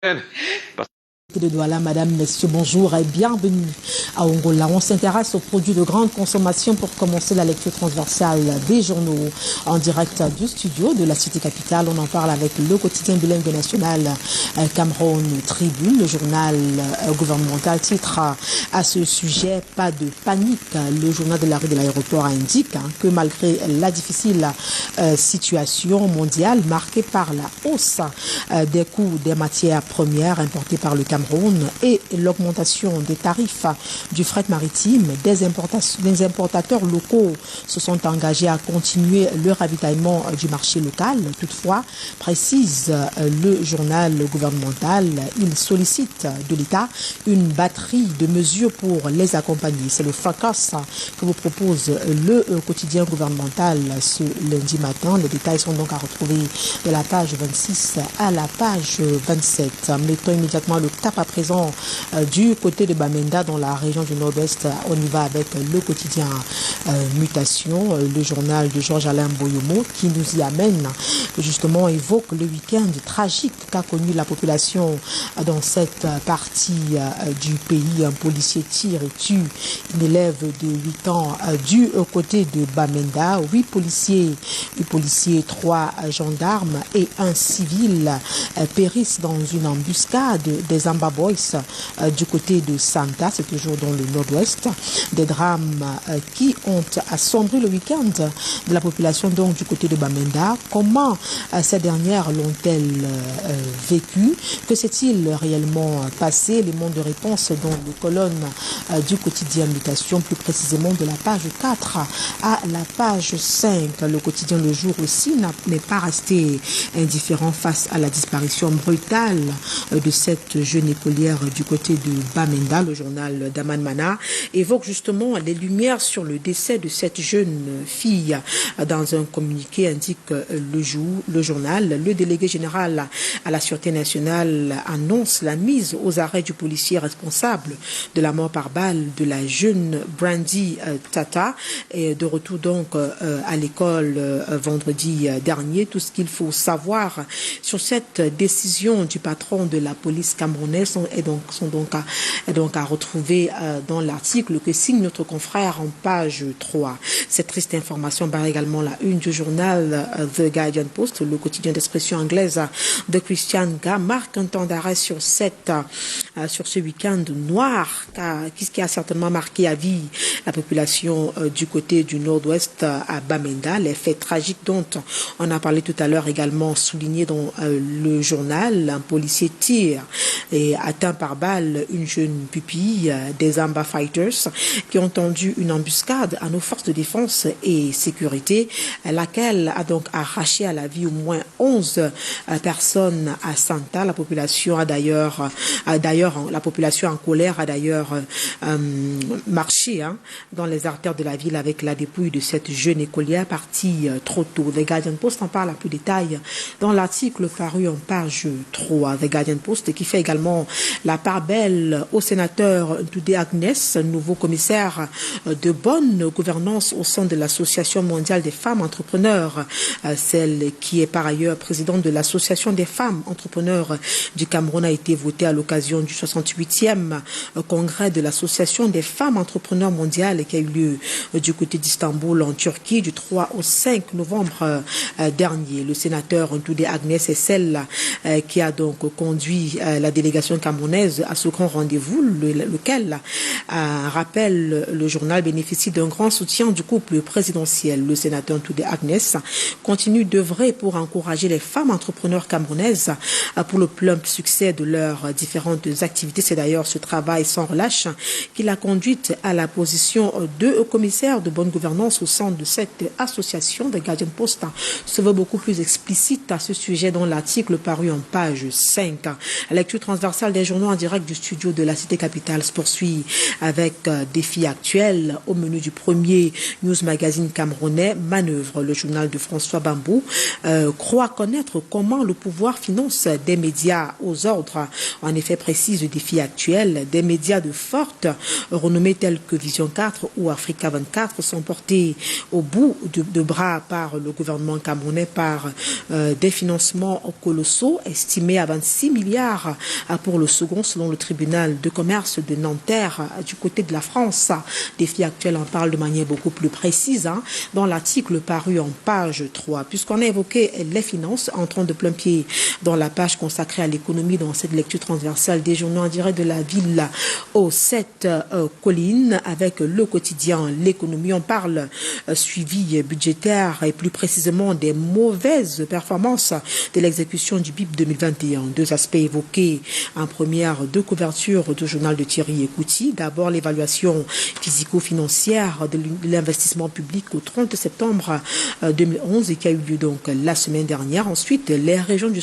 De Douala, madame, messieurs, bonjour et bienvenue à Angola. On s'intéresse aux produits de grande consommation pour commencer la lecture transversale des journaux en direct du studio de la cité capitale. On en parle avec le quotidien bilingue national Cameroun Tribune. Le journal gouvernemental titre à ce sujet « Pas de panique ». Le journal de la rue de l'aéroport indique que malgré la difficile situation mondiale marquée par la hausse des coûts des matières premières importées par le Cameroun et l'augmentation des tarifs du fret maritime, des importateurs locaux se sont engagés à continuer le ravitaillement du marché local. Toutefois, précise le journal gouvernemental, il sollicite de l'État une batterie de mesures pour les accompagner. C'est le FACAS que vous propose le quotidien gouvernemental ce lundi matin. Les détails sont donc à retrouver de la page 26 à la page 27. Mettons immédiatement le cap à présent du côté de Bamenda dans la région du Nord-Ouest. On y va avec le quotidien Mutation, le journal de Georges-Alain Boyomo qui nous y amène, justement évoque le week-end tragique qu'a connu la population dans cette partie du pays. Un policier tire et tue une élève de 8 ans du côté de Bamenda. 8 policiers, 3 gendarmes et un civil périssent dans une embuscade des Amba Boys du côté de Santa, c'est toujours dans le nord-ouest. Des drames qui ont assombré le week-end de la population donc du côté de Bamenda. Comment ces dernières l'ont-elles vécu? Que s'est-il réellement passé? Éléments de réponse dans les colonnes du quotidien Mutation, plus précisément de la page 4 à la page 5. Le quotidien Le Jour aussi n'est pas resté indifférent face à la disparition brutale de cette jeune écolière du côté de Bamenda. Le journal d'Aman Mana évoque justement les lumières sur le décès de cette jeune fille. Dans un communiqué indique le journal, le délégué général à la Sûreté nationale annonce la mise aux arrêts du policier responsable de la mort par balle de la jeune Brandy Tata, et de retour donc à l'école vendredi dernier. Tout ce qu'il faut savoir sur cette décision du patron de la police camerounaise est donc à retrouver dans l'article que signe notre confrère en page 3. Cette triste information barre également la une du journal The Guardian Post. Le quotidien d'expression anglaise de Christian Ga marque un temps d'arrêt sur ce week-end noir qui a certainement marqué à vie la population du côté du nord-ouest à Bamenda. Les faits tragiques dont on a parlé tout à l'heure également soulignés dans le journal. Un policier tire et atteint par balle une jeune pupille des Amba Fighters qui ont tendu une embuscade à nos forces de défense et sécurité, laquelle a donc arraché à la vie au moins 11 personnes à Santa. La population la population en colère a d'ailleurs marché dans les artères de la ville avec la dépouille de cette jeune écolière partie trop tôt. The Guardian Post en parle à plus de détails dans l'article paru en page 3. The Guardian Post qui fait également la part belle au sénateur Doudé Agnès, nouveau commissaire de bonne gouvernance au sein de l'Association mondiale des femmes entrepreneurs, celle qui est par ailleurs présidente de l'Association des femmes entrepreneurs du Cameroun, a été votée à l'occasion du 68e congrès de l'Association des femmes entrepreneurs mondiales qui a eu lieu du côté d'Istanbul en Turquie du 3 au 5 novembre dernier. Le sénateur Doudé Agnès est celle qui a donc conduit la délégation camerounaise à ce grand rendez-vous, lequel, rappelle le journal, bénéficie d'un grand soutien du couple présidentiel. Le sénateur Doudé Agnès continue d'œuvrer pour encourager les femmes entrepreneurs camerounaises pour le plein succès de leurs différentes activités. C'est d'ailleurs ce travail sans relâche qui l'a conduite à la position de commissaire de bonne gouvernance au sein de cette association. The Guardian Post se veut beaucoup plus explicite à ce sujet dans l'article paru en page 5. La lecture transversale des journaux en direct du studio de la cité capitale se poursuit avec défis actuels. Au menu du premier news magazine camerounais, Manœuvre, le journal de François Bambou croit connaître comment le pouvoir finance des médias aux ordres. En effet, précise précise le défi actuel. Des médias de forte renommée tels que Vision 4 ou Africa 24 sont portés au bout de bras par le gouvernement camerounais par des financements colossaux estimés à 26 milliards pour le second selon le tribunal de commerce de Nanterre du côté de la France. Défi actuel en parle de manière beaucoup plus précise dans l'article paru en page 3. Puisqu'on a évoqué les finances entrant de plein pied dans la page consacrée à l'économie dans cette lecture transversale des journaux en direct de la ville aux 7 collines avec le quotidien L'économie. On parle suivi budgétaire et plus précisément des mauvaises performances de l'exécution du BIP 2021. Deux aspects évoqués en première de couverture du journal de Thierry Ekouti. D'abord l'évaluation physico-financière de l'investissement public au 30 septembre 2011 et qui a eu lieu donc la semaine dernière. Ensuite, les régions du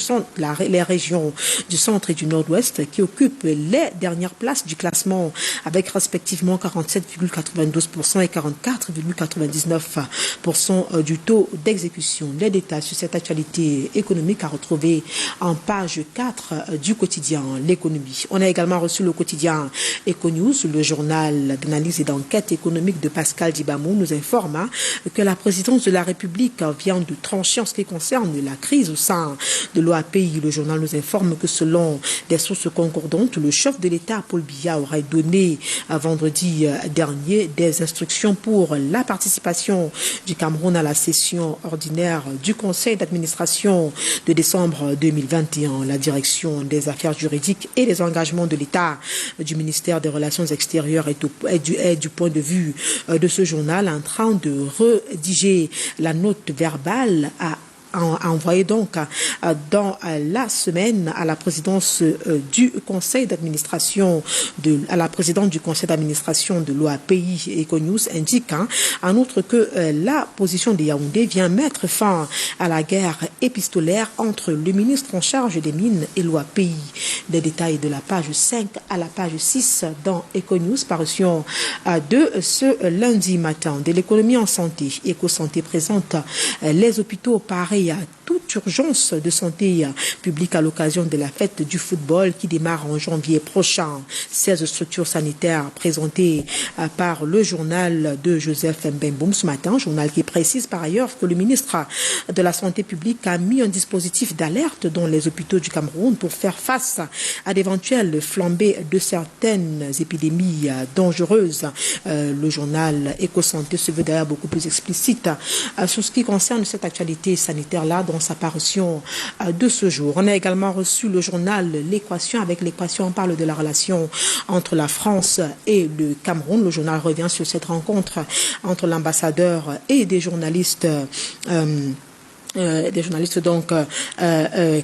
centre et du nord-ouest qui occupent les dernières places du classement avec respectivement 47,92% et 44,99% du taux d'exécution. Les détails sur cette actualité économique à retrouver en page 4 du quotidien L'économie. On a également reçu le quotidien Econews, le journal d'analyse et d'enquête économique de Pascal Dibamou nous informe que la présidence de la République vient de trancher en ce qui concerne la crise au sein de l'OAPI. Le journal nous informe que selon des sources concordantes, le chef de l'État, Paul Biya, aurait donné vendredi dernier des instructions pour la participation du Cameroun à la session ordinaire du Conseil d'administration de décembre 2021. La direction des affaires juridiques et des engagements de l'État du ministère des Relations extérieures est du point de vue de ce journal en train de rédiger la note verbale à envoyé donc dans la semaine à la présidence du conseil d'administration à la présidente du conseil d'administration de l'OAPI. Econews indique en outre que la position de Yaoundé vient mettre fin à la guerre épistolaire entre le ministre en charge des mines et l'OAPI. Des détails de la page 5 à la page 6 dans Econews, parution de ce lundi matin. De l'économie en santé, Eco-Santé présente les hôpitaux pareils à toute urgence de santé publique à l'occasion de la fête du football qui démarre en janvier prochain. 16 structures sanitaires présentées par le journal de Joseph Mbemboum ce matin, journal qui précise par ailleurs que le ministre de la Santé publique a mis un dispositif d'alerte dans les hôpitaux du Cameroun pour faire face à d'éventuelles flambées de certaines épidémies dangereuses. Le journal Eco-Santé se veut d'ailleurs beaucoup plus explicite sur ce qui concerne cette actualité sanitaire-là dans sa parution de ce jour. On a également reçu le journal L'Équation. Avec l'Équation, on parle de la relation entre la France et le Cameroun. Le journal revient sur cette rencontre entre l'ambassadeur et des journalistes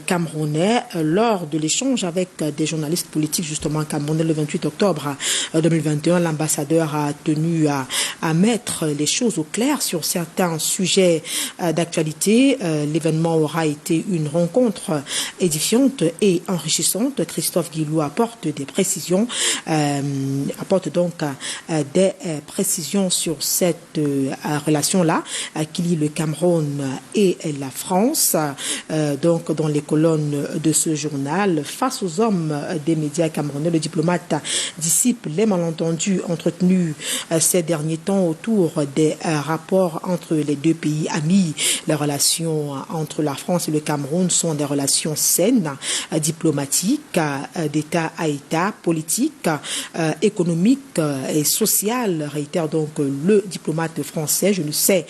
camerounais lors de l'échange avec des journalistes politiques justement camerounais le 28 octobre 2021. L'ambassadeur a tenu à mettre les choses au clair sur certains sujets d'actualité. L'événement aura été une rencontre édifiante et enrichissante. Christophe Guilou apporte des précisions, des précisions sur cette relation-là qui lie le Cameroun et la France, donc dans les colonnes de ce journal. Face aux hommes des médias camerounais, le diplomate dissipe les malentendus entretenus ces derniers temps autour des rapports entre les deux pays amis. Les relations entre la France et le Cameroun sont des relations saines, diplomatiques, d'État à État, politiques, économiques et sociales, réitère donc le diplomate français. Je ne sais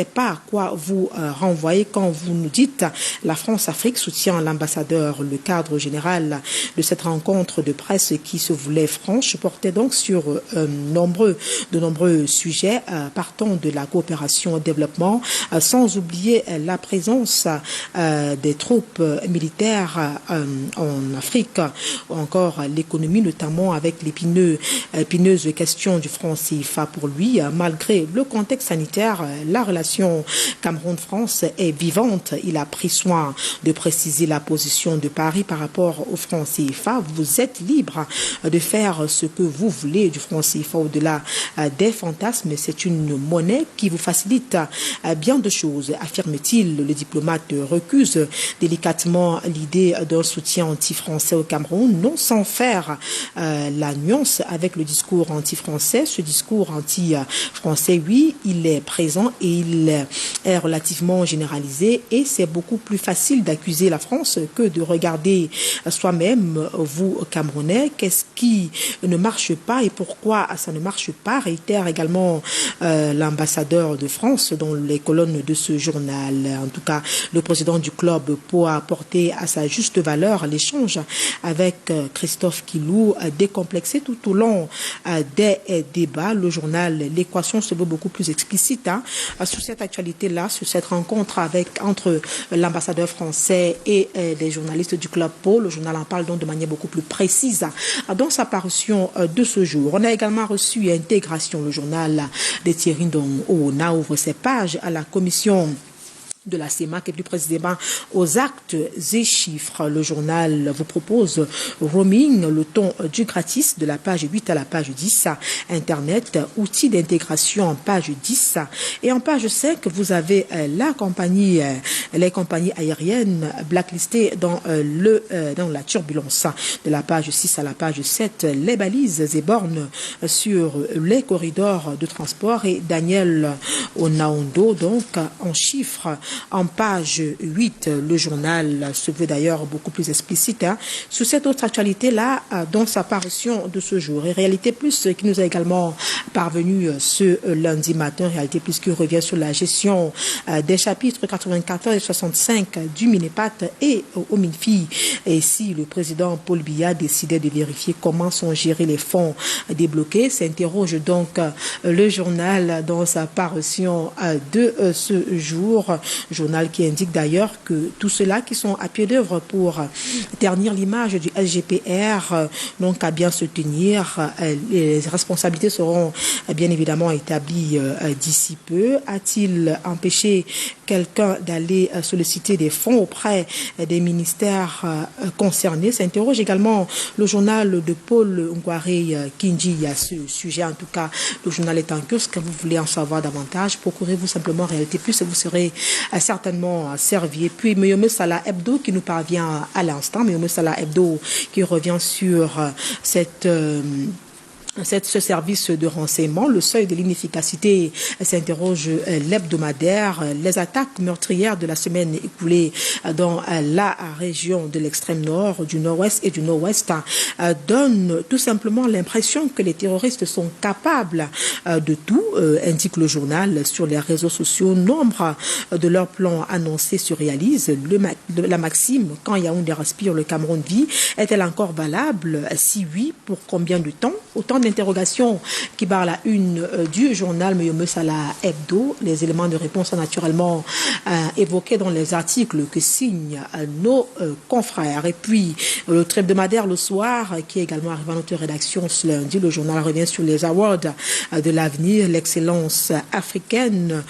pas à quoi vous renvoyez quand vous nous dites la France-Afrique soutient l'ambassadeur. Le cadre général de cette rencontre de presse qui se voulait franche portait donc sur de nombreux sujets partant de la coopération au développement, sans oublier la présence des troupes militaires en Afrique, ou encore l'économie, notamment avec l'épineuse question du franc CFA pour lui. Malgré le contexte sanitaire, la relation Cameroun-France France est vivante. Il a pris soin de préciser la position de Paris par rapport au franc CFA. Vous êtes libre de faire ce que vous voulez du franc CFA au-delà des fantasmes. C'est une monnaie qui vous facilite bien de choses, affirme-t-il. Le diplomate recuse délicatement l'idée d'un soutien anti-français au Cameroun, non sans faire la nuance avec le discours anti-français. Ce discours anti-français, oui, il est présent et il est relativement généralisé, et c'est beaucoup plus facile d'accuser la France que de regarder soi-même, vous Camerounais, qu'est-ce qui ne marche pas et pourquoi ça ne marche pas, réitère également l'ambassadeur de France dans les colonnes de ce journal. En tout cas, le président du club pour apporter à sa juste valeur l'échange avec Christophe Kilou, décomplexé tout au long des débats. Le journal L'Équation se veut beaucoup plus explicite sur cette actualité-là, sur cette rencontre entre l'ambassadeur français et les journalistes du club Pau. Le journal en parle donc de manière beaucoup plus précise dans sa parution de ce jour. On a également reçu Intégration, le journal de Thierry Ndong-Ouna ouvre ses pages à la commission de la CEMAC et plus précisément aux actes et chiffres. Le journal vous propose roaming, le ton du gratis de la page 8 à la page 10, Internet, outils d'intégration en page 10 et en page 5 vous avez les compagnies aériennes blacklistées dans la turbulence. De la page 6 à la page 7, les balises et bornes sur les corridors de transport et Daniel Onaondo donc en chiffres. En page 8, le journal se veut d'ailleurs beaucoup plus explicite sur cette autre actualité-là dans sa parution de ce jour. Et Réalité Plus qui nous a également parvenu ce lundi matin, Réalité Plus qui revient sur la gestion des chapitres 94 et 65 du Minepat et au Minfi. Et si le président Paul Biya décidait de vérifier comment sont gérés les fonds débloqués, s'interroge donc le journal dans sa parution de ce jour. Journal qui indique d'ailleurs que tous ceux-là qui sont à pied d'œuvre pour ternir l'image du SGPR n'ont qu'à bien se tenir. Les responsabilités seront bien évidemment établies d'ici peu. A-t-il empêché quelqu'un d'aller solliciter des fonds auprès des ministères concernés? S'interroge également le journal de Paul Ngware Kinji à ce sujet. En tout cas, le journal est en kiosque. Vous voulez en savoir davantage, procurez-vous simplement Réalité Plus et vous serez certainement servi. Et puis Meyome Salah Hebdo qui nous parvient à l'instant. Meyome Salah Hebdo qui revient sur ce service de renseignement. Le seuil de l'inefficacité s'interroge l'hebdomadaire. Les attaques meurtrières de la semaine écoulée dans la région de l'extrême nord, du nord-ouest et du nord-ouest donnent tout simplement l'impression que les terroristes sont capables de tout, indique le journal sur les réseaux sociaux. Nombre de leurs plans annoncés se réalisent. La maxime, quand Yaoundé respire, le Cameroun vit, est-elle encore valable? Si oui, pour combien de temps? Autant d'interrogations qui barrent la une du journal Meyome Salah Hebdo. Les éléments de réponse sont naturellement évoqués dans les articles que signent nos confrères. Et puis, le hebdomadaire Le Soir, qui est également arrivé à notre rédaction ce lundi, le journal revient sur les awards de l'avenir. L'excellence africaine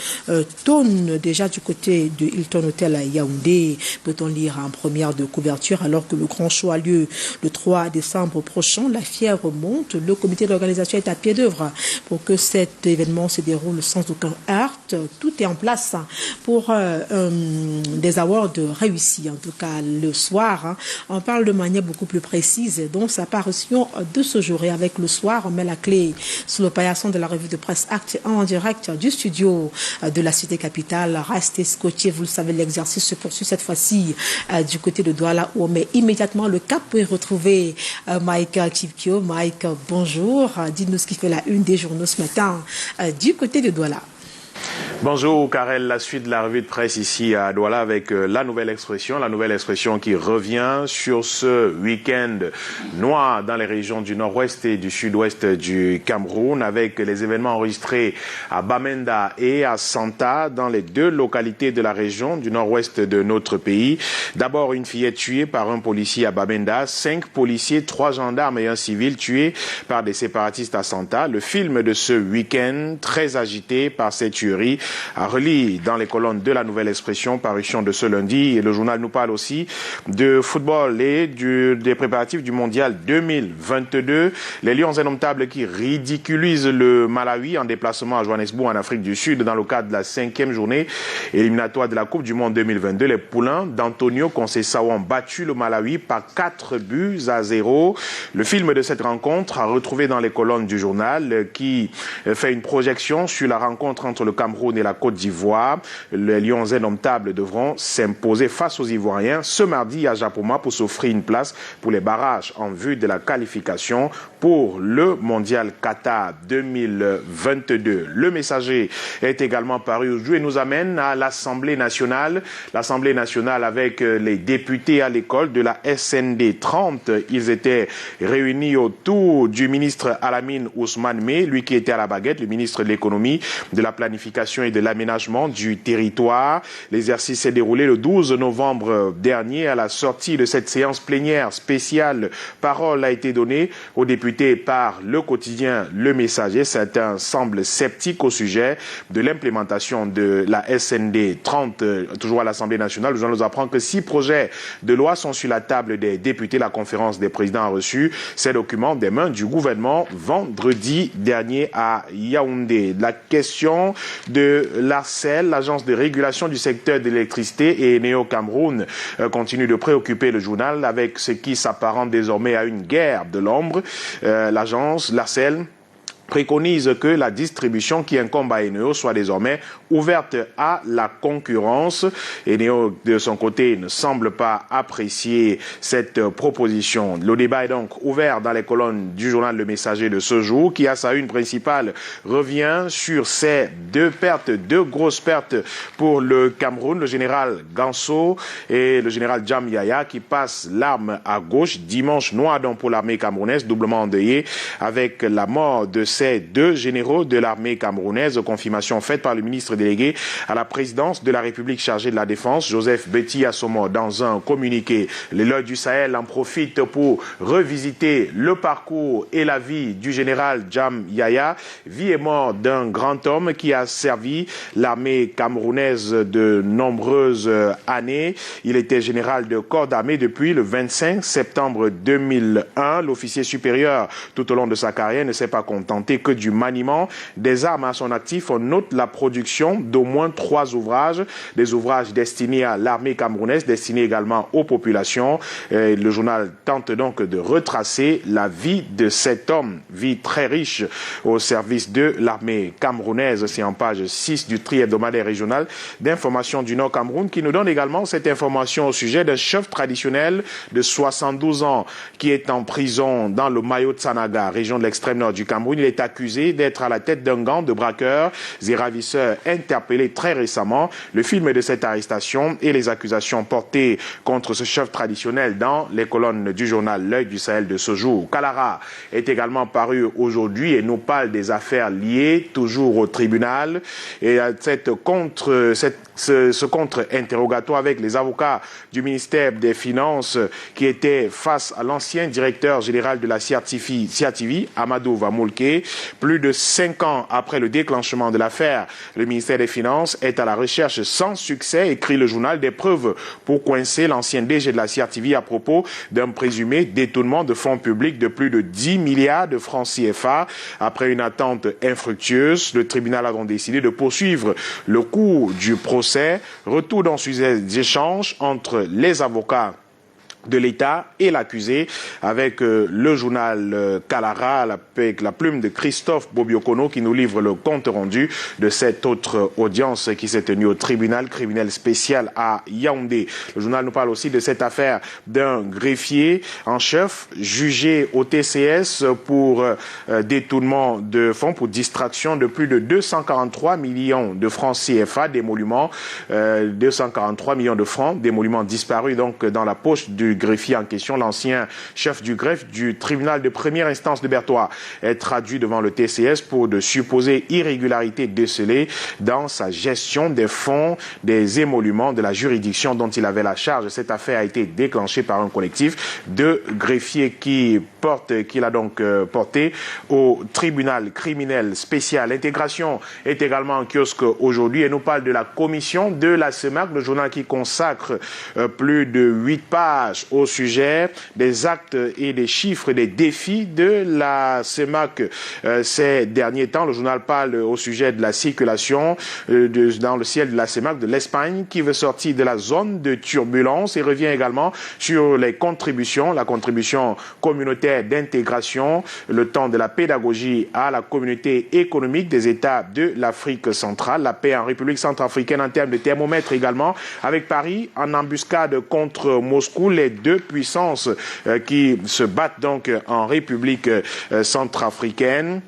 tourne déjà du côté de Hilton Hotel à Yaoundé, peut-on lire en première de couverture, alors que le grand show a lieu le 3 décembre prochain. La fièvre monte. Le comité d'organisation est à pied d'œuvre pour que cet événement se déroule sans aucun heurt. Tout est en place pour des awards réussis. En tout cas, Le Soir, on parle de manière beaucoup plus précise dans sa parution de ce jour. Et avec Le Soir, on met la clé sous le paillasson de la revue de presse Acte en direct du studio de la cité capitale. Restez scotché, vous le savez, l'exercice se poursuit cette fois-ci du côté de Douala où on met immédiatement le cap pour y retrouver Mike Chipkio. Mike, bonjour. Dites-nous ce qui fait la une des journaux ce matin du côté de Douala. Bonjour Karel, la suite de la revue de presse ici à Douala avec la nouvelle expression qui revient sur ce week-end noir dans les régions du nord-ouest et du sud-ouest du Cameroun avec les événements enregistrés à Bamenda et à Santa dans les deux localités de la région du nord-ouest de notre pays. D'abord, une fillette tuée par un policier à Bamenda, 5 policiers, 3 gendarmes et un civil tués par des séparatistes à Santa. Le film de ce week-end très agité par cette tueries, à relire dans les colonnes de la Nouvelle Expression, parution de ce lundi. Et le journal nous parle aussi de football et des préparatifs du mondial 2022. Les Lions indomptables qui ridiculisent le Malawi en déplacement à Johannesburg en Afrique du Sud dans le cadre de la 5e journée éliminatoire de la Coupe du Monde 2022. Les poulains d'Antonio Conceição ont battu le Malawi par 4-0. Le film de cette rencontre a retrouvé dans les colonnes du journal qui fait une projection sur la rencontre entre le Cameroun et la Côte d'Ivoire. Les Lions indomptables devront s'imposer face aux Ivoiriens ce mardi à Japoma pour s'offrir une place pour les barrages en vue de la qualification pour le mondial Qatar 2022. Le messager est également paru aujourd'hui et nous amène à l'Assemblée nationale. L'Assemblée nationale avec les députés à l'école de la SND 30. Ils étaient réunis autour du ministre Alamine Ousmane Meh, lui qui était à la baguette, le ministre de l'économie, de la planification et de l'aménagement du territoire. L'exercice s'est déroulé le 12 novembre dernier. À la sortie de cette séance plénière spéciale, parole a été donnée aux députés par le quotidien Le Messager. Certains semblent sceptiques au sujet de l'implémentation de la SND 30, toujours à l'Assemblée nationale. Je nous apprend que 6 projets de loi sont sur la table des députés. La conférence des présidents a reçu ces documents des mains du gouvernement vendredi dernier à Yaoundé. La question de l'ARCEL, l'agence de régulation du secteur de l'électricité, et Néo Cameroun continue de préoccuper le journal avec ce qui s'apparente désormais à une guerre de l'ombre. L'agence, l'ARCEL, préconise que la distribution qui incombe à Eneo soit désormais ouverte à la concurrence. Eneo, de son côté, ne semble pas apprécier cette proposition. Le débat est donc ouvert dans les colonnes du journal Le Messager de ce jour, qui, à sa une principale, revient sur ces deux grosses pertes pour le Cameroun. Le général Ganso et le général Jam Yaya qui passent l'arme à gauche. Dimanche noir donc pour l'armée camerounaise, doublement endeuillée avec la mort de ces 2 généraux de l'armée camerounaise. Confirmation faite par le ministre délégué à la présidence de la République chargé de la Défense, Joseph Betty Assomo, dans un communiqué. Les L'Oeil du Sahel en profitent pour revisiter le parcours et la vie du général Jam Yaya, vie et mort d'un grand homme qui a servi l'armée camerounaise de nombreuses années. Il était général de corps d'armée depuis le 25 septembre 2001. L'officier supérieur, tout au long de sa carrière, ne s'est pas contenté que du maniement des armes à son actif. On note la production d'au moins 3 ouvrages, des ouvrages destinés à l'armée camerounaise, destinés également aux populations. Le journal tente donc de retracer la vie de cet homme, vie très riche au service de l'armée camerounaise. C'est en page 6 du tri hebdomadaire régional d'information du Nord Cameroun qui nous donne également cette information au sujet d'un chef traditionnel de 72 ans qui est en prison dans le Mayo Tsanaga, région de l'extrême nord du Cameroun. Il est accusé d'être à la tête d'un gang de braqueurs et ravisseurs interpellés très récemment. Le film de cette arrestation et les accusations portées contre ce chef traditionnel dans les colonnes du journal L'Oeil du Sahel de ce jour. Kalara est également paru aujourd'hui et nous parle des affaires liées toujours au tribunal et à ce contre-interrogatoire avec les avocats du ministère des Finances qui étaient face à l'ancien directeur général de la CIATV, Amadou Vamoulke. Plus de 5 ans après le déclenchement de l'affaire, le ministère des Finances est à la recherche sans succès, écrit le journal, des preuves pour coincer l'ancien DG de la CIATV à propos d'un présumé détournement de fonds publics de plus de 10 milliards de francs CFA. Après une attente infructueuse, le tribunal a donc décidé de poursuivre le cours du procès. Retour dans ces échanges entre les avocats de l'État et l'accusé avec le journal Kalara, avec la plume de Christophe Bobiokono qui nous livre le compte rendu de cette autre audience qui s'est tenue au tribunal criminel spécial à Yaoundé. Le journal nous parle aussi de cette affaire d'un greffier en chef jugé au TCS pour détournement de fonds, pour distraction de plus de 243 millions de francs CFA, d'émoluments, 243 millions de francs d'émoluments disparus donc dans la poche du du greffier en question, l'ancien chef du greffe du tribunal de première instance de Bertois, est traduit devant le TCS pour de supposées irrégularités décelées dans sa gestion des fonds des émoluments de la juridiction dont il avait la charge. Cette affaire a été déclenchée par un collectif de greffiers qu'il a donc porté au tribunal criminel spécial. L'intégration est également en kiosque aujourd'hui et nous parle de la commission de la CEMAC, le journal qui consacre plus de 8 pages au sujet des actes et des chiffres, des défis de la CEMAC ces derniers temps. Le journal parle au sujet de la circulation dans le ciel de la CEMAC de l'Espagne qui veut sortir de la zone de turbulence et revient également sur les contributions, la contribution communautaire d'intégration, le temps de la pédagogie à la communauté économique des États de l'Afrique centrale, la paix en République centrafricaine en termes de thermomètre également, avec Paris en embuscade contre Moscou, les deux puissances qui se battent donc en République centrafricaine.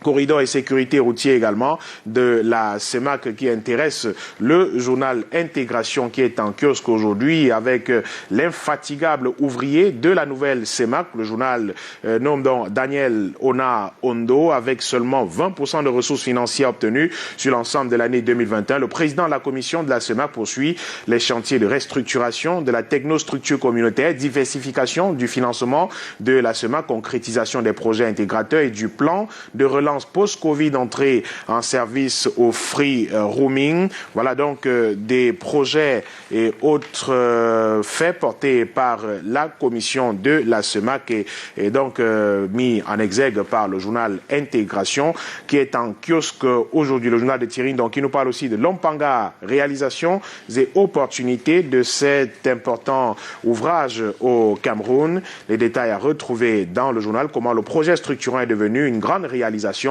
Corridor et sécurité routière également de la CEMAC qui intéresse le journal Intégration qui est en kiosque aujourd'hui avec l'infatigable ouvrier de la nouvelle CEMAC, le journal nomme donc Daniel Ona Ondo avec seulement 20% de ressources financières obtenues sur l'ensemble de l'année 2021. Le président de la commission de la CEMAC poursuit les chantiers de restructuration de la technostructure communautaire, diversification du financement de la CEMAC, concrétisation des projets intégrateurs et du plan de relance post-Covid, entrée en service au free roaming. Voilà donc des projets et autres faits portés par la commission de la CEMAC et donc mis en exergue par le journal Intégration qui est en kiosque aujourd'hui. Le journal de Thierry donc qui nous parle aussi de l'Ompanga, réalisations et opportunités de cet important ouvrage au Cameroun. Les détails à retrouver dans le journal, comment le projet structurant est devenu une grande réalisation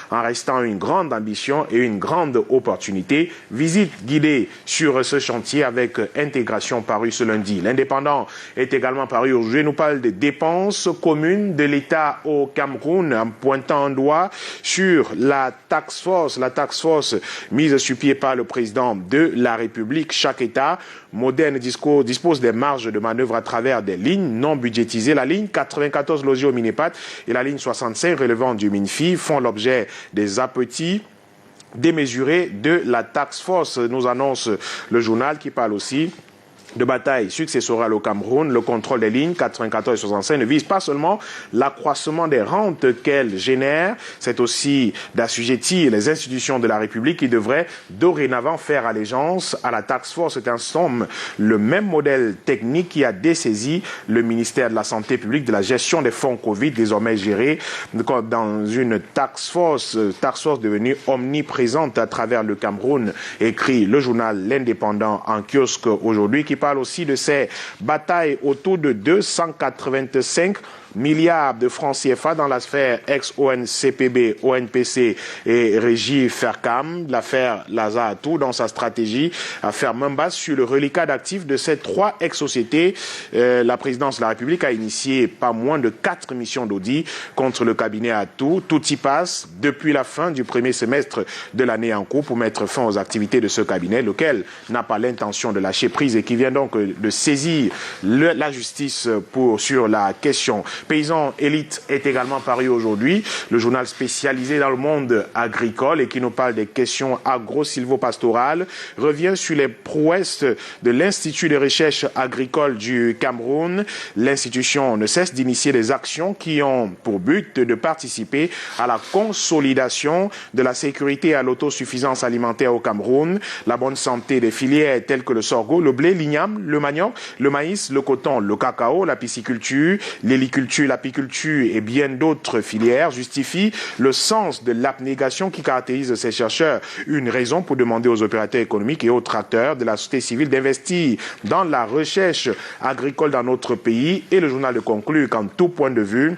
en restant une grande ambition et une grande opportunité. Visite guidée sur ce chantier avec Intégration paru ce lundi. L'Indépendant est également paru aujourd'hui. Nous parle des dépenses communes de l'État au Cameroun en pointant un doigt sur la task force mise sur pied par le président de la République. Chaque État moderne dispose des marges de manœuvre à travers des lignes non budgétisées. La ligne 94 logée au Minipat et la ligne 65 relevant du MINFI font l'objet des appétits démesurés de la task force, nous annonce le journal qui parle aussi de bataille successorale au Cameroun. Le contrôle des lignes 94 et 65 ne vise pas seulement l'accroissement des rentes qu'elles génèrent, c'est aussi d'assujettir les institutions de la République qui devraient dorénavant faire allégeance à la task force. C'est en somme le même modèle technique qui a dessaisi le ministère de la Santé publique de la gestion des fonds Covid, désormais géré dans une task force devenue omniprésente à travers le Cameroun, écrit le journal L'Indépendant en kiosque aujourd'hui, qui parle aussi de ces batailles autour de 285 milliards de francs CFA dans la sphère ex-ONCPB, ONPC et Régie Fercam. L'affaire Lazare Atou dans sa stratégie à faire main basse sur le reliquat d'actifs de ces 3 ex-sociétés. La présidence de la République a initié pas moins de 4 missions d'audit contre le cabinet Atou. Tout y passe depuis la fin du premier semestre de l'année en cours pour mettre fin aux activités de ce cabinet, lequel n'a pas l'intention de lâcher prise et qui vient donc de saisir la justice sur la question. Paysan Élite est également paru aujourd'hui, le journal spécialisé dans le monde agricole et qui nous parle des questions agro-silvopastorales, revient sur les prouesses de l'Institut de recherche agricole du Cameroun. L'institution ne cesse d'initier des actions qui ont pour but de participer à la consolidation de la sécurité et à l'autosuffisance alimentaire au Cameroun, la bonne santé des filières telles que le sorgho, le blé, l'igname, le manioc, le maïs, le coton, le cacao, la pisciculture, l'héliculture, l'apiculture et bien d'autres filières justifient le sens de l'abnégation qui caractérise ces chercheurs. Une raison pour demander aux opérateurs économiques et autres acteurs de la société civile d'investir dans la recherche agricole dans notre pays. Et le journal de conclut qu'en tout point de vue,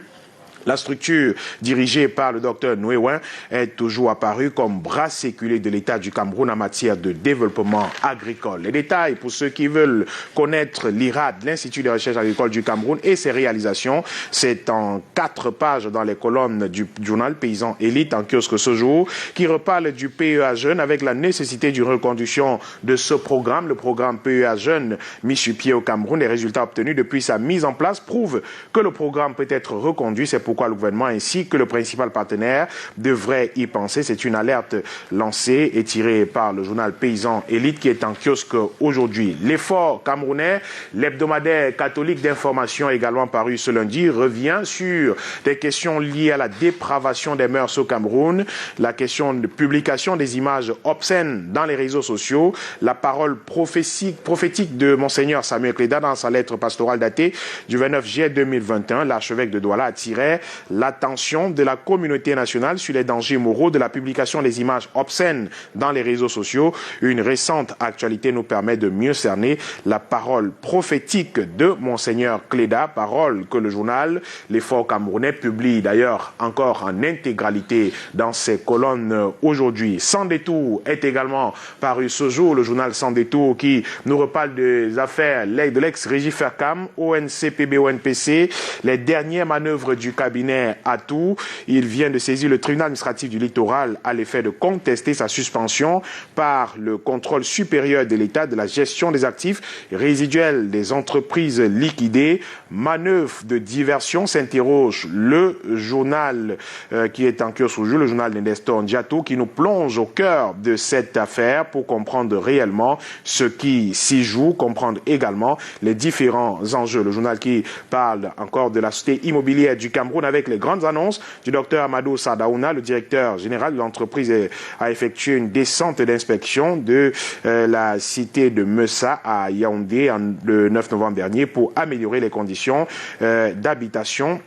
La structure dirigée par le docteur Nouéouin est toujours apparue comme bras séculé de l'État du Cameroun en matière de développement agricole. Les détails pour ceux qui veulent connaître l'IRAD, l'Institut de recherche agricole du Cameroun et ses réalisations, c'est en 4 pages dans les colonnes du journal Paysan Élite en kiosque ce jour qui reparle du PEA Jeune avec la nécessité d'une reconduction de ce programme. Le programme PEA Jeune mis sur pied au Cameroun, les résultats obtenus depuis sa mise en place prouvent que le programme peut être reconduit. C'est pourquoi le gouvernement ainsi que le principal partenaire devrait y penser. C'est une alerte lancée et tirée par le journal Paysan Élite qui est en kiosque aujourd'hui. L'effort camerounais, l'hebdomadaire catholique d'information également paru ce lundi, revient sur des questions liées à la dépravation des mœurs au Cameroun, la question de publication des images obscènes dans les réseaux sociaux, la parole prophétique de Monseigneur Samuel Cléda dans sa lettre pastorale datée du 29 juillet 2021. L'archevêque de Douala attirait l'attention de la communauté nationale sur les dangers moraux de la publication des images obscènes dans les réseaux sociaux. Une récente actualité nous permet de mieux cerner la parole prophétique de Monseigneur Cléda, parole que le journal L'Effort camerounais publie d'ailleurs encore en intégralité dans ses colonnes aujourd'hui. Sans détour est également paru ce jour, le journal Sans détour qui nous reparle des affaires de l'ex-Régie Fercam, ONCPB, ONPC, les dernières manœuvres du cabinet Atou. Il vient de saisir le tribunal administratif du littoral à l'effet de contester sa suspension par le contrôle supérieur de l'État de la gestion des actifs résiduels des entreprises liquidées. Manœuvre de diversion, s'interroge le journal qui est en kiosque aujourd'hui, le journal de Nestor Ndiato, qui nous plonge au cœur de cette affaire pour comprendre réellement ce qui s'y joue, comprendre également les différents enjeux. Le journal qui parle encore de la société immobilière du Cameroun avec les grandes annonces du docteur Amadou Sadaouna, le directeur général de l'entreprise, a effectué une descente d'inspection de la cité de Messa à Yaoundé le 9 novembre dernier pour améliorer les conditions d'habitation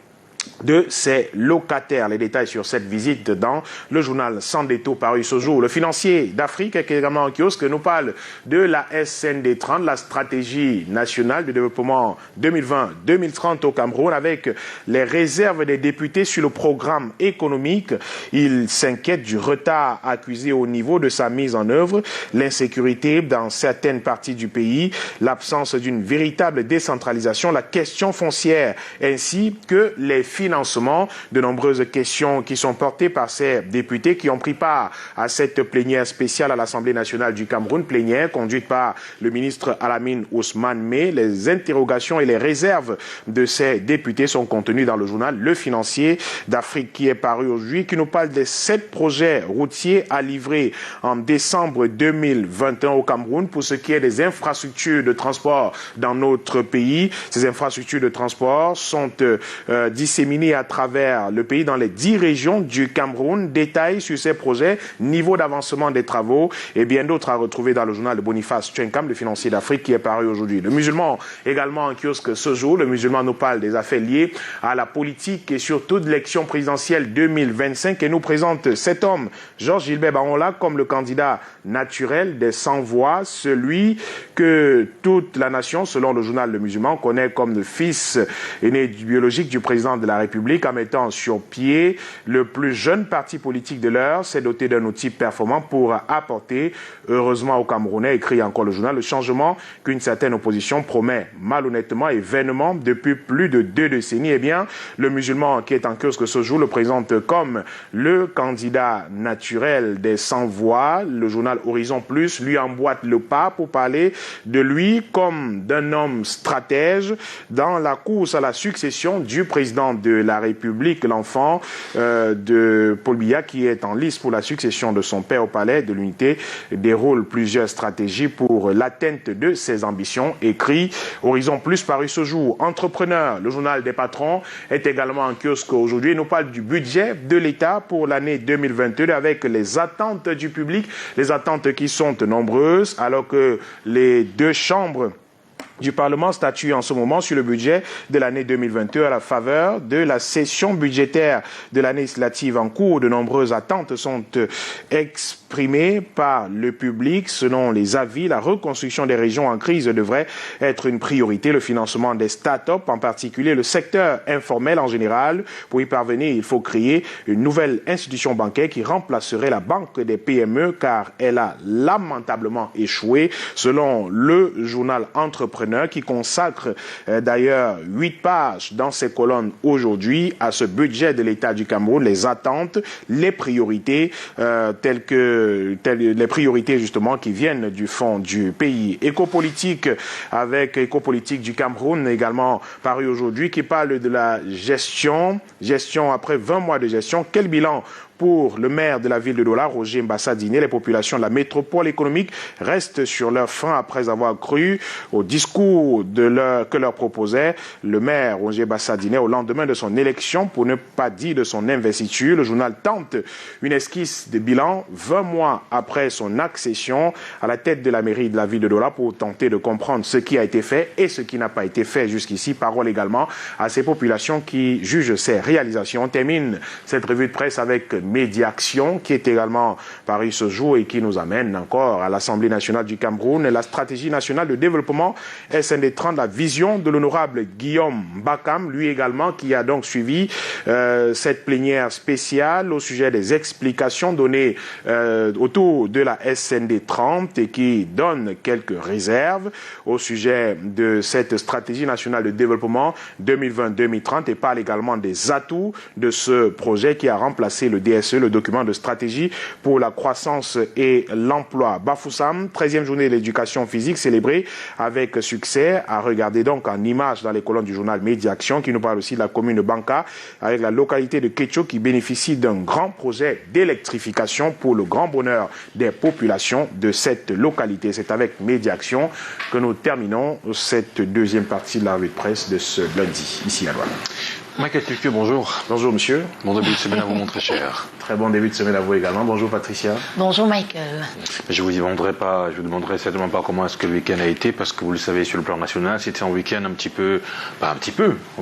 de ses locataires. Les détails sur cette visite dans le journal Sans détour paru ce jour. Le financier d'Afrique est également en kiosque nous parle de la SND 30, la stratégie nationale de développement 2020-2030 au Cameroun avec les réserves des députés sur le programme économique. Il s'inquiète du retard accusé au niveau de sa mise en œuvre, l'insécurité dans certaines parties du pays, l'absence d'une véritable décentralisation, la question foncière ainsi que les financement, de nombreuses questions qui sont portées par ces députés qui ont pris part à cette plénière spéciale à l'Assemblée nationale du Cameroun, plénière conduite par le ministre Alamine Ousmane May. Les interrogations et les réserves de ces députés sont contenues dans le journal Le Financier d'Afrique qui est paru aujourd'hui, qui nous parle des 7 projets routiers à livrer en décembre 2021 au Cameroun pour ce qui est des infrastructures de transport dans notre pays. Ces infrastructures de transport sont disséminées à travers le pays dans les 10 régions du Cameroun. Détails sur ces projets, niveau d'avancement des travaux et bien d'autres à retrouver dans le journal de Boniface Tchenkam, le financier d'Afrique qui est paru aujourd'hui. Le musulman également en kiosque ce jour. Le musulman nous parle des affaires liées à la politique et surtout de l'élection présidentielle 2025 et nous présente cet homme, Georges Gilbert Baonla, comme le candidat naturel des 100 voix, celui que toute la nation, selon le journal Le Musulman, connaît comme le fils aîné biologique du président de la République, en mettant sur pied le plus jeune parti politique de l'heure, s'est doté d'un outil performant pour apporter, heureusement aux Camerounais, écrit encore le journal, le changement qu'une certaine opposition promet malhonnêtement et vainement depuis plus de 2 décennies. Eh bien, le musulman qui est en kiosque ce jour le présente comme le candidat naturel des 100 voix. Le journal Horizon Plus lui emboîte le pas pour parler de lui comme d'un homme stratège dans la course à la succession du président de la République, l'enfant de Paul Biya qui est en lice pour la succession de son père au palais de l'unité, déroule plusieurs stratégies pour l'atteinte de ses ambitions, écrit Horizon Plus paru ce jour. Entrepreneur, le journal des patrons est également en kiosque aujourd'hui. Il nous parle du budget de l'État pour l'année 2022 avec les attentes du public, les attentes qui sont nombreuses alors que les 2 chambres du Parlement statue en ce moment sur le budget de l'année 2022 à la faveur de la session budgétaire de l'année législative en cours. De nombreuses attentes sont exprimées par le public. Selon les avis, la reconstruction des régions en crise devrait être une priorité. Le financement des start-up, en particulier le secteur informel en général. Pour y parvenir, il faut créer une nouvelle institution bancaire qui remplacerait la Banque des PME car elle a lamentablement échoué, selon le journal Entrepreneur, qui consacre d'ailleurs 8 pages dans ses colonnes aujourd'hui à ce budget de l'État du Cameroun, les attentes, les priorités, les priorités justement qui viennent du fond du pays. Écopolitique avec Écopolitique du Cameroun également paru aujourd'hui qui parle de la gestion après 20 mois de gestion. Quel bilan pour le maire de la ville de Douala, Roger Mbassa Diné? Les populations de la métropole économique restent sur leur faim après avoir cru au discours que leur proposait le maire Roger Mbassa Diné au lendemain de son élection, pour ne pas dire de son investiture. Le journal tente une esquisse de bilan 20 mois après son accession à la tête de la mairie de la ville de Douala pour tenter de comprendre ce qui a été fait et ce qui n'a pas été fait jusqu'ici. Parole également à ces populations qui jugent ces réalisations. On termine cette revue de presse avec Médiaction qui est également paru ce jour et qui nous amène encore à l'Assemblée nationale du Cameroun et la stratégie nationale de développement SND 30, la vision de l'honorable Guillaume Bakam, lui également qui a donc suivi cette plénière spéciale au sujet des explications données autour de la SND 30 et qui donne quelques réserves au sujet de cette stratégie nationale de développement 2020-2030 et parle également des atouts de ce projet qui a remplacé le DSE, le document de stratégie pour la croissance et l'emploi. Bafoussam, 13e journée de l'éducation physique célébrée avec succès, à regarder donc en images dans les colonnes du journal Médiaction qui nous parle aussi de la commune de Banka avec la localité de Kécho qui bénéficie d'un grand projet d'électrification pour le grand bonheur des populations de cette localité. C'est avec Médiaction que nous terminons cette deuxième partie de la revue de presse de ce lundi, ici à Douala. Michael Tuque, bonjour. Bonjour monsieur. Bon début de semaine à vous, mon très cher. Très bon début de semaine à vous également. Bonjour Patricia. Bonjour Michael. Je vous demanderai certainement pas comment est-ce que le week-end a été, parce que vous le savez, sur le plan national, c'était un week-end un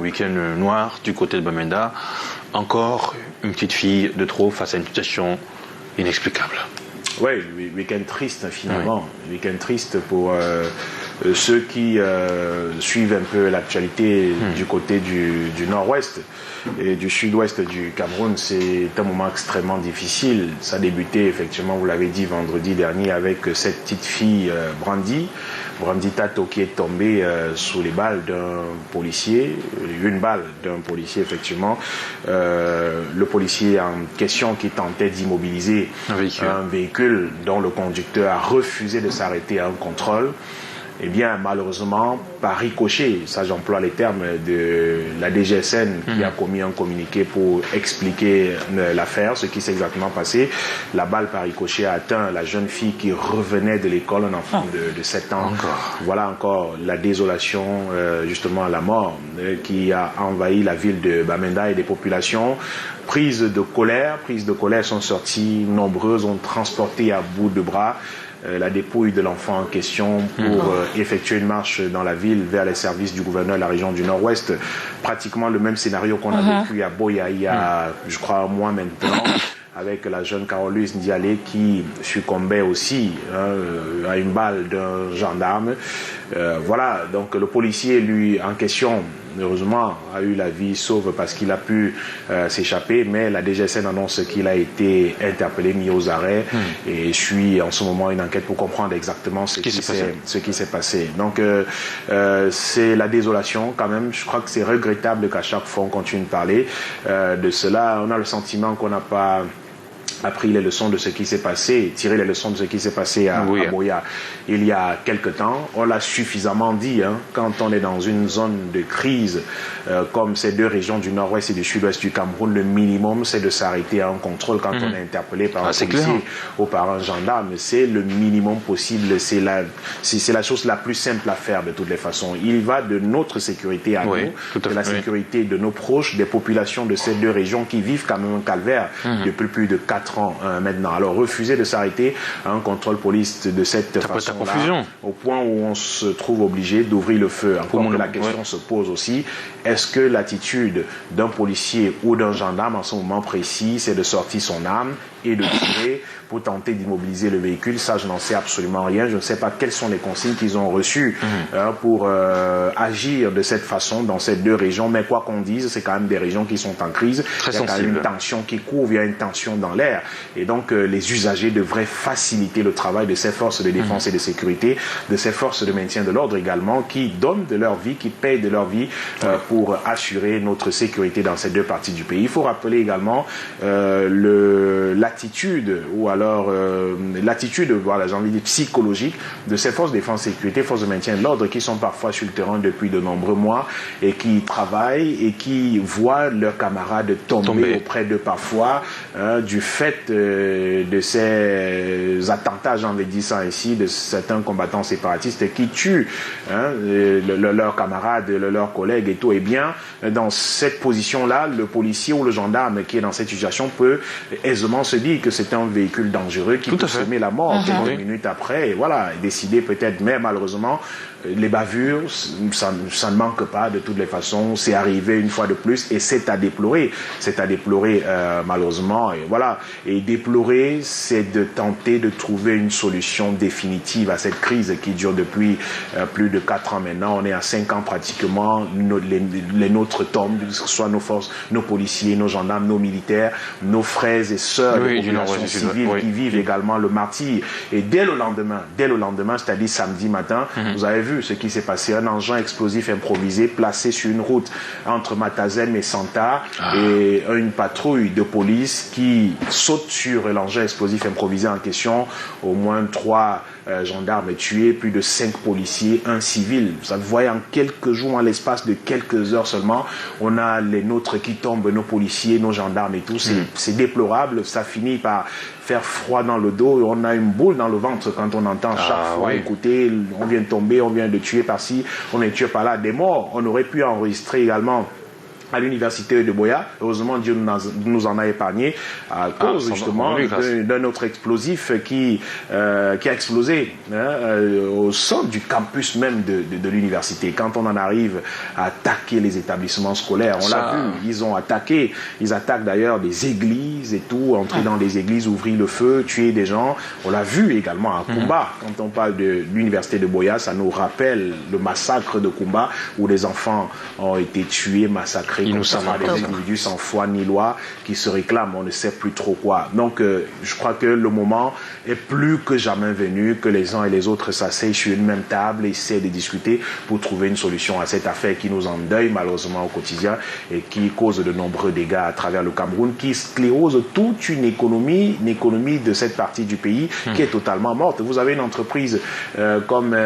week-end noir du côté de Bamenda. Encore une petite fille de trop face à une situation inexplicable. Oui, week-end triste finalement. Oui. Week-end triste pour ceux qui suivent un peu l'actualité du côté du nord-ouest et du sud-ouest du Cameroun. C'est un moment extrêmement difficile. Ça a débuté effectivement, vous l'avez dit, vendredi dernier avec cette petite fille Brandy Tato qui est tombée sous les balles d'un policier, une balle d'un policier effectivement. Le policier en question qui tentait d'immobiliser un véhicule dont le conducteur a refusé de s'arrêter à un contrôle. Eh bien, malheureusement, par ricochet, ça j'emploie les termes de la DGSN qui a commis un communiqué pour expliquer l'affaire, ce qui s'est exactement passé. La balle par ricochet a atteint la jeune fille qui revenait de l'école, un enfant de 7 ans. Voilà encore la désolation, justement la mort qui a envahi la ville de Bamenda et des populations. Prises de colère sont sorties nombreuses, ont transporté à bout de bras la dépouille de l'enfant en question pour effectuer une marche dans la ville vers les services du gouverneur de la région du Nord-Ouest. Pratiquement le même scénario qu'on a vécu à Boya il y a, je crois, un mois maintenant, avec la jeune Carolus Ndialé qui succombait aussi à une balle d'un gendarme. Voilà, donc le policier, lui, en question, heureusement, a eu la vie sauve parce qu'il a pu s'échapper, mais la DGSN annonce qu'il a été interpellé, mis aux arrêts, et suit en ce moment une enquête pour comprendre exactement ce qui s'est passé. Donc, c'est la désolation quand même. Je crois que c'est regrettable qu'à chaque fois on continue de parler de cela. On a le sentiment qu'on n'a pas appris les leçons de ce qui s'est passé, tiré les leçons de ce qui s'est passé à Boya il y a quelque temps. On l'a suffisamment dit, quand on est dans une zone de crise comme ces deux régions du nord-ouest et du sud-ouest du Cameroun, le minimum c'est de s'arrêter à un contrôle quand on est interpellé par un policier ou par un gendarme. C'est le minimum possible, c'est la chose la plus simple à faire de toutes les façons. Il va de notre sécurité à nous, de la sécurité de nos proches, des populations de ces deux régions qui vivent quand même un calvaire depuis plus de 4 4 ans maintenant. Alors refuser de s'arrêter à un contrôle police de cette façon-là, au point où on se trouve obligé d'ouvrir le feu. Encore que la question se pose aussi, est-ce que l'attitude d'un policier ou d'un gendarme en ce moment précis, c'est de sortir son arme et de tirer pour tenter d'immobiliser le véhicule? Ça, je n'en sais absolument rien. Je ne sais pas quelles sont les consignes qu'ils ont reçues pour agir de cette façon dans ces deux régions. Mais quoi qu'on dise, c'est quand même des régions qui sont en crise. Il y a quand même une tension qui court, il y a une tension dans l'air. Et donc, les usagers devraient faciliter le travail de ces forces de défense et de sécurité, de ces forces de maintien de l'ordre également, qui donnent de leur vie, qui payent de leur vie pour assurer notre sécurité dans ces deux parties du pays. Il faut rappeler également l'attitude, ou alors l'attitude, voilà, j'ai envie de dire psychologique, de ces forces de défense et sécurité, forces de maintien de l'ordre, qui sont parfois sur le terrain depuis de nombreux mois et qui travaillent et qui voient leurs camarades tomber auprès d'eux parfois du fait de ces attentats, j'ai envie de dire ça ainsi, de certains combattants séparatistes qui tuent leurs camarades, leurs collègues et tout. Et bien, dans cette position-là, le policier ou le gendarme qui est dans cette situation peut aisément se dire que c'est un véhicule dangereux qui peut semer la mort quelques minutes après, et voilà, décider peut-être, mais malheureusement, les bavures, ça ne manque pas de toutes les façons, c'est arrivé une fois de plus et c'est à déplorer malheureusement, et voilà, et déplorer, c'est de tenter de trouver une solution définitive à cette crise qui dure depuis plus de 4 ans maintenant. On est à 5 ans pratiquement, les nôtres tombent, que ce soit nos forces, nos policiers, nos gendarmes, nos militaires, nos frères et sœurs, les populations civiles qui vivent également le martyre. Et dès le lendemain, c'est-à-dire samedi matin, vous avez vu ce qui s'est passé, un engin explosif improvisé placé sur une route entre Matazem et Santa, et une patrouille de police qui saute sur l'engin explosif improvisé en question. Au moins 3 gendarmes tués, plus de 5 policiers, 1 civil. Vous voyez, en quelques jours, en l'espace de quelques heures seulement, on a les nôtres qui tombent, nos policiers, nos gendarmes et tout. C'est déplorable, ça finit par faire froid dans le dos et on a une boule dans le ventre quand on entend chaque fois, écoutez, on vient de tomber, on vient de tuer par-ci, on est tué par-là, des morts. On aurait pu enregistrer également à l'université de Boya. Heureusement, Dieu nous en a épargné à cause justement d'un autre explosif qui a explosé au centre du campus même de l'université. Quand on en arrive à attaquer les établissements scolaires, on l'a vu, ils attaquent d'ailleurs des églises et tout, entrer dans des églises, ouvrir le feu, tuer des gens. On l'a vu également à Kumba. Quand on parle de l'université de Boya, ça nous rappelle le massacre de Kumba où des enfants ont été tués, massacrés. Des individus sans foi ni loi qui se réclament, on ne sait plus trop quoi. Donc je crois que le moment est plus que jamais venu que les uns et les autres s'asseyent sur une même table et essaient de discuter pour trouver une solution à cette affaire qui nous endeuille malheureusement au quotidien et qui cause de nombreux dégâts à travers le Cameroun, qui sclérose toute une économie de cette partie du pays qui est totalement morte. Vous avez une entreprise comme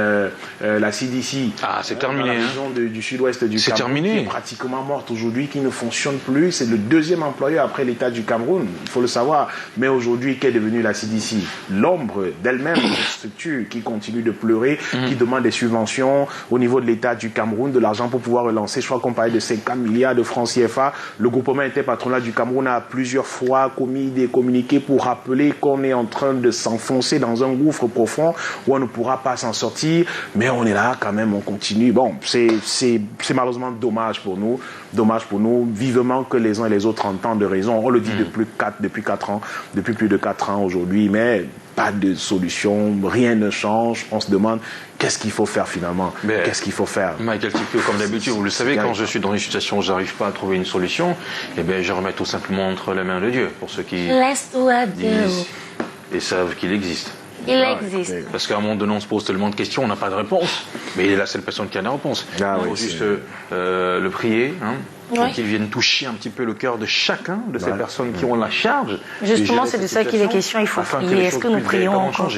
la CDC c'est terminé, dans la région du sud-ouest du Cameroun qui est pratiquement morte aujourd'hui, qui ne fonctionne plus. C'est le 2e employeur après l'État du Cameroun, il faut le savoir. Mais aujourd'hui, qu'est devenue la CDC? L'ombre d'elle-même, une structure qui continue de pleurer, qui demande des subventions au niveau de l'État du Cameroun, de l'argent pour pouvoir relancer. Je crois qu'on parlait de 50 milliards de francs CFA. Le groupement interpatronal du Cameroun a plusieurs fois commis des communiqués pour rappeler qu'on est en train de s'enfoncer dans un gouffre profond où on ne pourra pas s'en sortir. Mais on est là quand même, on continue. Bon, c'est malheureusement dommage pour nous. Vivement que les uns et les autres entendent de raison. On le dit depuis plus de 4 ans aujourd'hui, mais pas de solution, rien ne change. On se demande qu'est-ce qu'il faut faire finalement. Qu'est-ce qu'il faut faire? Michael Tipio, comme d'habitude, vous le savez, quand je suis dans une situation où je n'arrive pas à trouver une solution, je remets tout simplement entre les mains de Dieu, pour ceux qui disent et savent qu'il existe. Il existe. Parce qu'à un moment donné, on se pose tellement de questions, on n'a pas de réponse. Mais il est la seule personne qui a la réponse. Il faut juste le prier, qu'il vienne toucher un petit peu le cœur de chacun de ces personnes qui ont la charge. Justement, c'est de ça qu'il est question. Il faut prier. Est-ce que nous prions encore?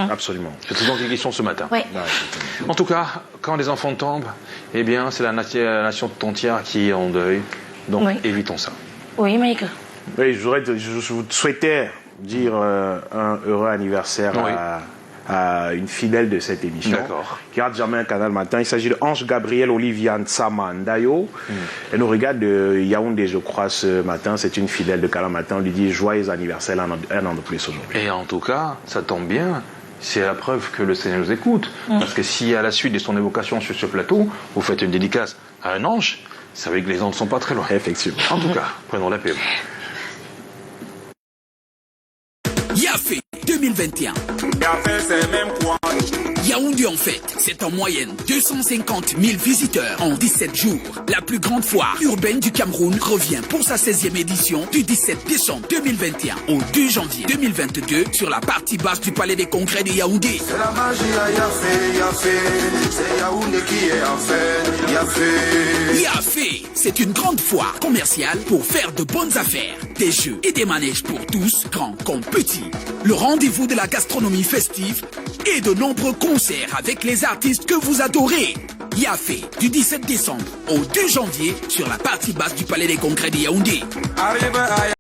Absolument. C'est tout donc une question ce matin. Oui. En tout cas, quand les enfants tombent, c'est la nation tout entière qui est en deuil. Donc, évitons ça. Oui, Michael. Oui, je souhaitais dire un heureux anniversaire une fidèle de cette émission, qui rate jamais un Canal Matin. Il s'agit de Ange Gabriel Olivia Ntsama Ndayo. Elle nous regarde de Yaoundé, je crois, ce matin. C'est une fidèle de Canal Matin. On lui dit joyeux anniversaire un an de plus aujourd'hui. Et en tout cas, ça tombe bien. C'est la preuve que le Seigneur nous écoute. Parce que si à la suite de son évocation sur ce plateau, vous faites une dédicace à un ange, ça veut dire que les anges ne sont pas très loin. Effectivement. En tout cas, prenons la pub. Yafé 2021. Yafé, c'est même quoi? Yaoundé en fête, c'est en moyenne 250 000 visiteurs en 17 jours. La plus grande foire urbaine du Cameroun revient pour sa 16e édition du 17 décembre 2021 au 2 janvier 2022 sur la partie basse du Palais des Congrès de Yaoundé. C'est la magie à Yafé, Yafé, c'est Yaoundé qui est en fête, Yafé. Yafé, c'est une grande foire commerciale pour faire de bonnes affaires, des jeux et des manèges pour tous, grands comme petits. Le rendez-vous de la gastronomie festive et de nombreux concerts avec les artistes que vous adorez. Yafé, du 17 décembre au 2 janvier sur la partie basse du Palais des Congrès de Yaoundé.